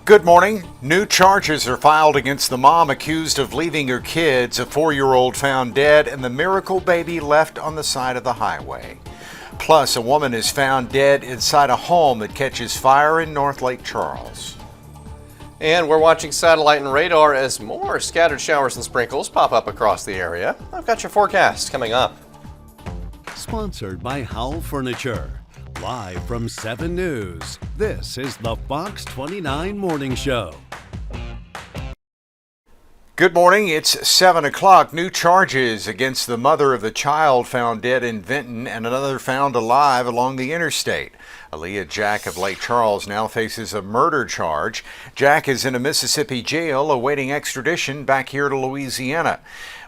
Good morning. New charges are filed against the mom accused of leaving her kids, a 4-year-old found dead, and the miracle baby left on the side of the highway. Plus, a woman is found dead inside a home that catches fire in North Lake Charles. And we're watching satellite and radar as more scattered showers and sprinkles pop up across the area. I've got your forecast coming up. Sponsored by Howell Furniture. Live from 7 News, this is the Fox 29 Morning Show. Good morning. It's 7 o'clock. New charges against the mother of the child found dead in Vinton and another found alive along the interstate. Aaliyah Jack of Lake Charles now faces a murder charge. Jack is in a Mississippi jail awaiting extradition back here to Louisiana.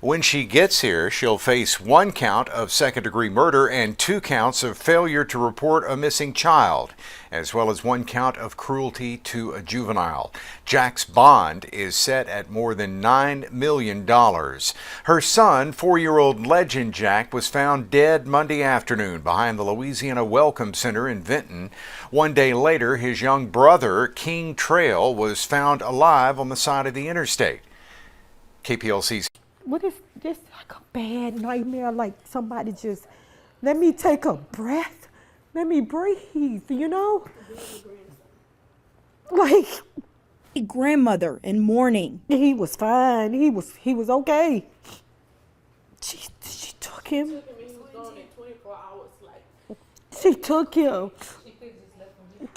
When she gets here, she'll face 1 count of second-degree murder and 2 counts of failure to report a missing child, as well as 1 count of cruelty to a juvenile. Jack's bond is set at more than $9 million. Her son, 4-year-old Legend Jack, was found dead Monday afternoon behind the Louisiana Welcome Center in Vinton. 1 day later, his young brother, King Trail, was found alive on the side of the interstate. KPLC's What is this, like a bad nightmare, like somebody just, let me take a breath, let me breathe, you know? Like, grandmother in mourning. he was fine, he was okay. She took him. She took him.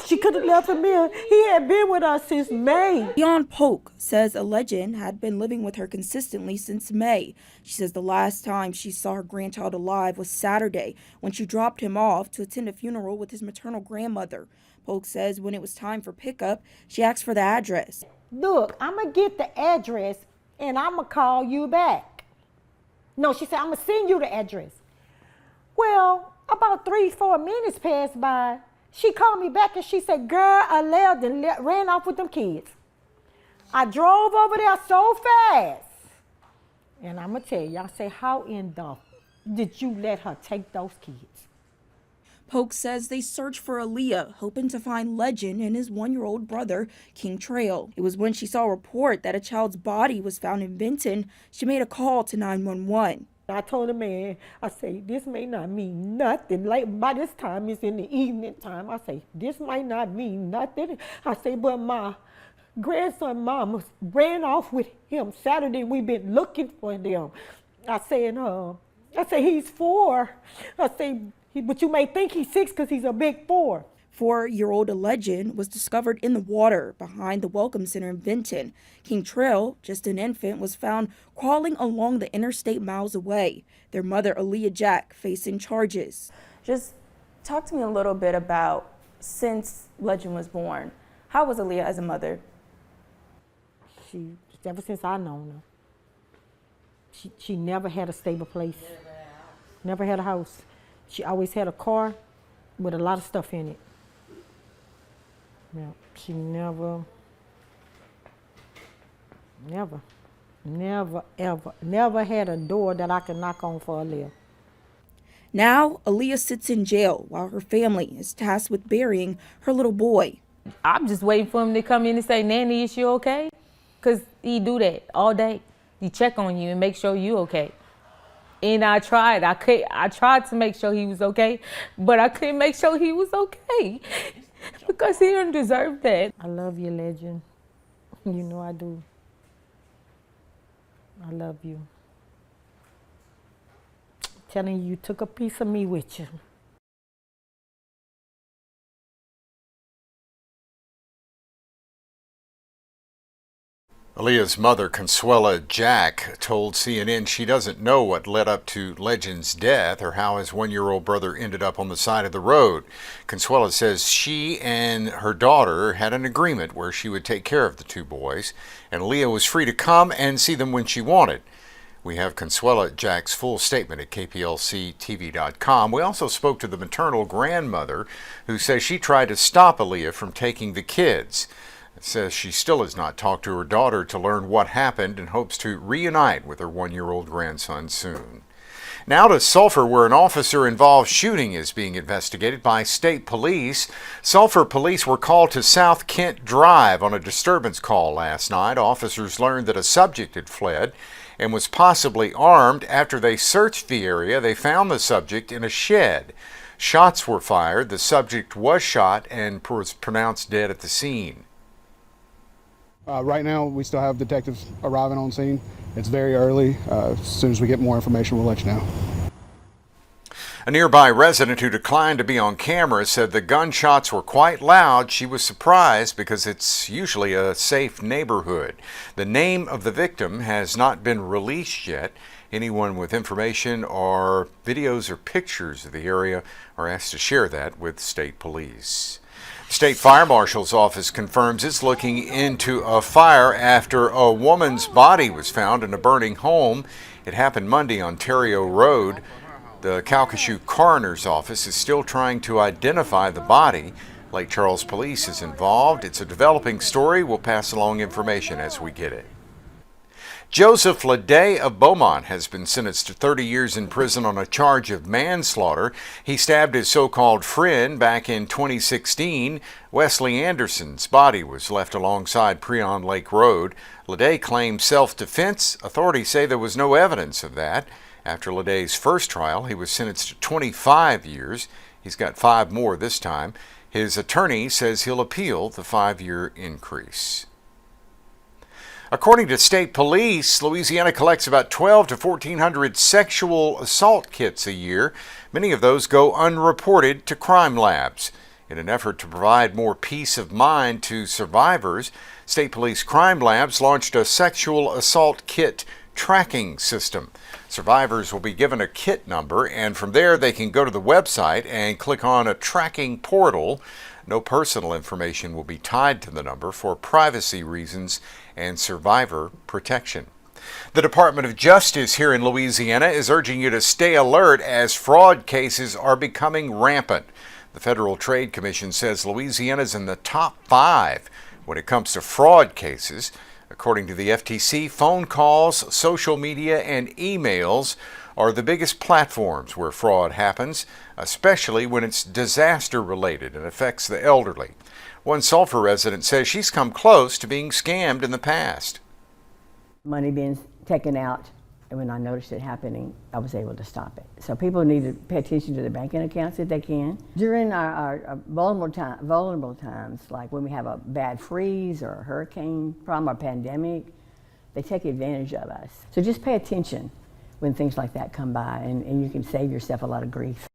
She could have left him here. He had been with us since May. Dion Polk says a Legend had been living with her consistently since May. She says the last time she saw her grandchild alive was Saturday when she dropped him off to attend a funeral with his maternal grandmother. Polk says when it was time for pickup, she asked for the address. Look, I'm going to get the address and I'm going to call you back. No, she said, I'm going to send you the address. Well, about 3-4 minutes passed by. She called me back and she said, girl, I left and ran off with them kids. I drove over there so fast. And I'm going to tell you, I say, how in the did you let her take those kids? Polk says they searched for Aaliyah, hoping to find Legend and his 1-year-old brother, King Trail. It was when she saw a report that a child's body was found in Vinton, she made a call to 911. I told the man, I say, this may not mean nothing. Like, by this time, it's in the evening time. I say, this might not mean nothing. I say, but my grandson mama ran off with him Saturday. We've been looking for them. I say, he's 4. I say, but you may think he's 6 because he's a big 4. 4-year-old Legend was discovered in the water behind the Welcome Center in Vinton. King Trail, just an infant, was found crawling along the interstate miles away. Their mother, Aaliyah Jack, facing charges. Just talk to me a little bit about since Legend was born. How was Aaliyah as a mother? Ever since I known her, she never had a stable place. Never had a house. She always had a car with a lot of stuff in it. Yeah, she never, ever had a door that I could knock on for Aaliyah. Now, Aaliyah sits in jail while her family is tasked with burying her little boy. I'm just waiting for him to come in and say, Nanny, is you okay? Because he do that all day. He check on you and make sure you okay. And I tried to make sure he was okay, but I couldn't make sure he was okay. Because he didn't deserve that. I love you, Legend. You know I do. I love you. Telling you, you took a piece of me with you. Aaliyah's mother, Consuela Jack, told CNN she doesn't know what led up to Legend's death or how his 1-year-old brother ended up on the side of the road. Consuela says she and her daughter had an agreement where she would take care of the 2 boys, and Aaliyah was free to come and see them when she wanted. We have Consuela Jack's full statement at KPLCTV.com. We also spoke to the maternal grandmother, who says she tried to stop Aaliyah from taking the kids. Says she still has not talked to her daughter to learn what happened and hopes to reunite with her 1-year-old grandson soon. Now to Sulphur, where an officer-involved shooting is being investigated by state police. Sulphur police were called to South Kent Drive on a disturbance call last night. Officers learned that a subject had fled and was possibly armed. After they searched the area, they found the subject in a shed. Shots were fired. The subject was shot and was pronounced dead at the scene. Right now, we still have detectives arriving on scene. It's very early. As soon as we get more information, we'll let you know. A nearby resident who declined to be on camera said the gunshots were quite loud. She was surprised because it's usually a safe neighborhood. The name of the victim has not been released yet. Anyone with information or videos or pictures of the area are asked to share that with state police. State Fire Marshal's office confirms it's looking into a fire after a woman's body was found in a burning home. It happened Monday on Ontario Road. The Calcasieu Coroner's Office is still trying to identify the body. Lake Charles Police is involved. It's a developing story. We'll pass along information as we get it. Joseph Leday of Beaumont has been sentenced to 30 years in prison on a charge of manslaughter. He stabbed his so-called friend back in 2016. Wesley Anderson's body was left alongside Preon Lake Road. Leday claimed self-defense. Authorities say there was no evidence of that. After Leday's first trial, he was sentenced to 25 years. He's got 5 more this time. His attorney says he'll appeal the 5-year increase. According to state police, Louisiana collects about 1,200 to 1,400 sexual assault kits a year. Many of those go unreported to crime labs. In an effort to provide more peace of mind to survivors, state police crime labs launched a sexual assault kit tracking system. Survivors will be given a kit number, and from there they can go to the website and click on a tracking portal. No personal information will be tied to the number for privacy reasons and survivor protection. The Department of Justice here in Louisiana is urging you to stay alert as fraud cases are becoming rampant. The Federal Trade Commission says Louisiana is in the top 5 when it comes to fraud cases. According to the FTC, phone calls, social media, and emails are the biggest platforms where fraud happens, especially when it's disaster-related and affects the elderly. One Sulphur resident says she's come close to being scammed in the past. Money being taken out, and when I noticed it happening, I was able to stop it. So people need to pay attention to their banking accounts if they can. During our vulnerable times, like when we have a bad freeze or a hurricane problem or pandemic, they take advantage of us. So just pay attention when things like that come by, and you can save yourself a lot of grief.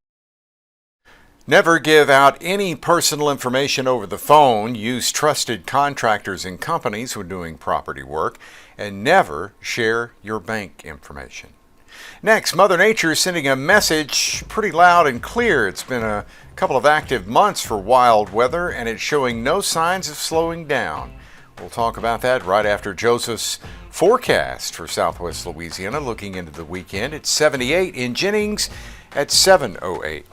Never give out any personal information over the phone. Use trusted contractors and companies when doing property work, and never share your bank information. Next, Mother Nature is sending a message pretty loud and clear. It's been a couple of active months for wild weather, and it's showing no signs of slowing down. We'll talk about that right after Joseph's forecast for Southwest Louisiana looking into the weekend. It's 78 in Jennings at 7:08.